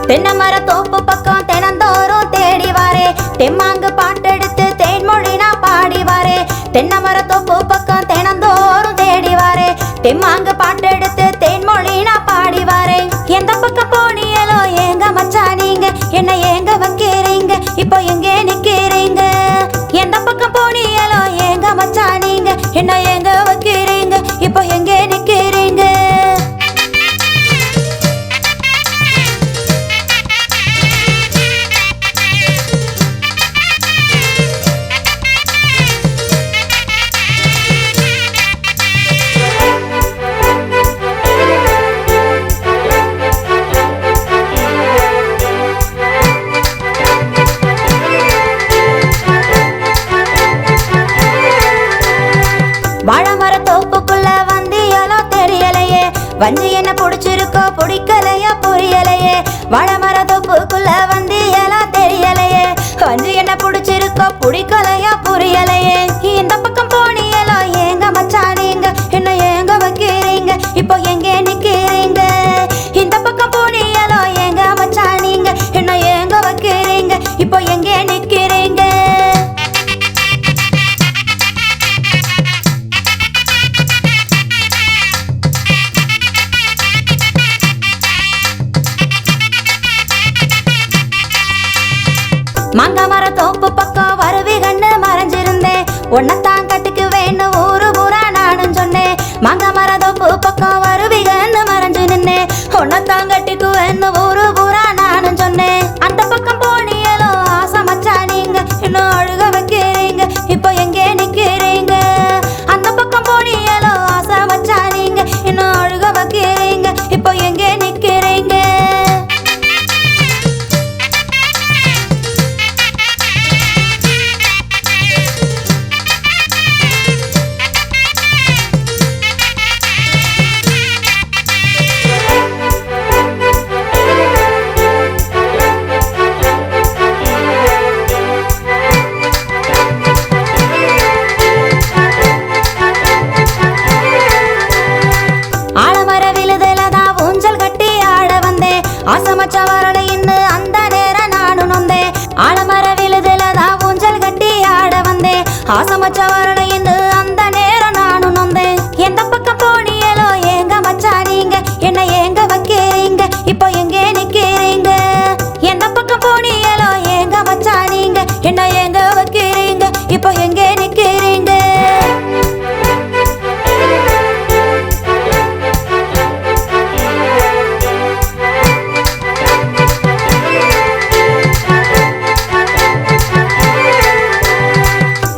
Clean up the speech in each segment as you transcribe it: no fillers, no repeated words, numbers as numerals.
தென்னமர தோப்பு பக்கம் தினந்தோறும் தேடி வாரே தெம்மாங்கு பாட்டெடுத்து தேன்மொழி நான் பாடி வாரே தென்னமர தோப்பு பக்கம் தினந்தோறும் தேடி வாரே தெம்மாங்கு பாட்டெடுத்து தேன்மொழி நான் பாடி வாரே எந்த பக்கம் போனியலோ ஏங்க மச்சான் நீங்க என்ன ஏங்க வைக்கிறீங்க இப்போ எங்கே நிக்கிறீங்க எந்த பக்கம் போனியலோ ஏங்க மச்சான் நீங்க என்ன ஏங்க வைக்கிறீங்க இப்போ எங்கே நிக்கிறீங்க வாழமர தோப்புக்குள்ள வந்தியாலோ தெரியலையே வஞ்சி என்ன புடிச்சிருக்கோ பிடிக்கலையா புரியலையே வாழமர தோப்புக்குள்ள வந்தியாலோ தெரியலையே வஞ்சி என்ன புடிச்சிருக்கோ பிடிக்கலையா புரியலையே இந்த பக்கம் போனியலோ ஏங்க மச்சான் நீங்க என்ன ஏங்க வைக்கிறீங்க இப்போ எங்கே நிக்கிறீங்க இந்த பக்கம் போனியலோ ஏங்க மச்சான் நீங்க என்ன ஏங்க வைக்கிறீங்க இப்போ எங்கே நிக்கிறீங்க மாங்காமர தோப்பு பக்கம் வருவி கண்ணு மறைஞ்சிருந்தேன் உன்னத்தான் கட்டுக்கு வேணும் ஊரு பூரா நானும் சொன்னேன் மாங்காமர தோப்பு பக்கம் வருவி கண்ணு மறைஞ்சு நின்னேன் உன்னத்தான் கட்டுக்கு வேணும் ஊரு பூரா நானும் சொன்னேன் அந்த பக்கம் போனியலோ ஆசை மச்சான் நீங்க இன்னும் அழுக வைக்கிறீங்க இப்போ எங்கே நிக்கிறீங்க அந்த பக்கம் போனியலோ ஆசை மச்சான் நீங்க இன்னும் அழுக வைக்கிறீங்க இப்போ எங்கே நிக்கிறீங்க ஆசமச்ச வரல இன்னு அந்த நேரம் நானும் நொந்தேன் ஆலமர விழுதுலதான் ஊஞ்சல் கட்டி ஆட வந்தேன் ஆசமச்ச வரல இன்னு அந்த நேரம் நானும் நொந்தேன் எந்த பக்கம் போனியலோ ஏங்க மச்சான் நீங்க என்ன ஏங்க வைக்கிறீங்க இப்போ எங்கே நிக்கிறீங்க எந்த பக்கம் போனியலோ ஏங்க மச்சான் நீங்க என்ன ஏங்க வைக்கிறீங்க இப்போ எங்கே நிக்கிறீங்க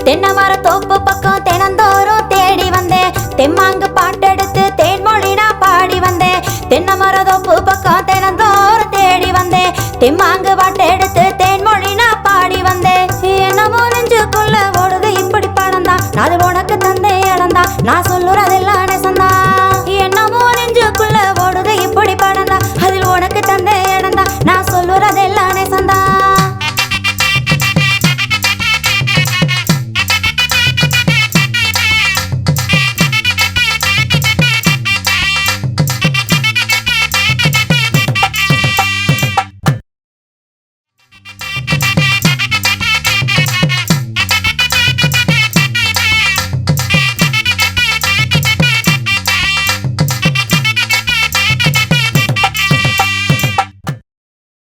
தென்னமர தோப்பு பக்கம் தினந்தோறும் தேடி வந்தேன் தெம்மாங்கு பாட்டெடுத்து தேன்மொழி நான் பாடி வந்தேன் தென்னமர தோப்பு பக்கம் தினந்தோறும் தேடி வந்தேன் தெம்மாங்கு பாட்டெடுத்து தேன்மொழி நான் பாடி வந்தேன் என்னமோ நெஞ்சுக்குள்ள ஓடுது இப்படி பணம் தான் அது உனக்கு தந்தே இழந்தா நான் சொல்ல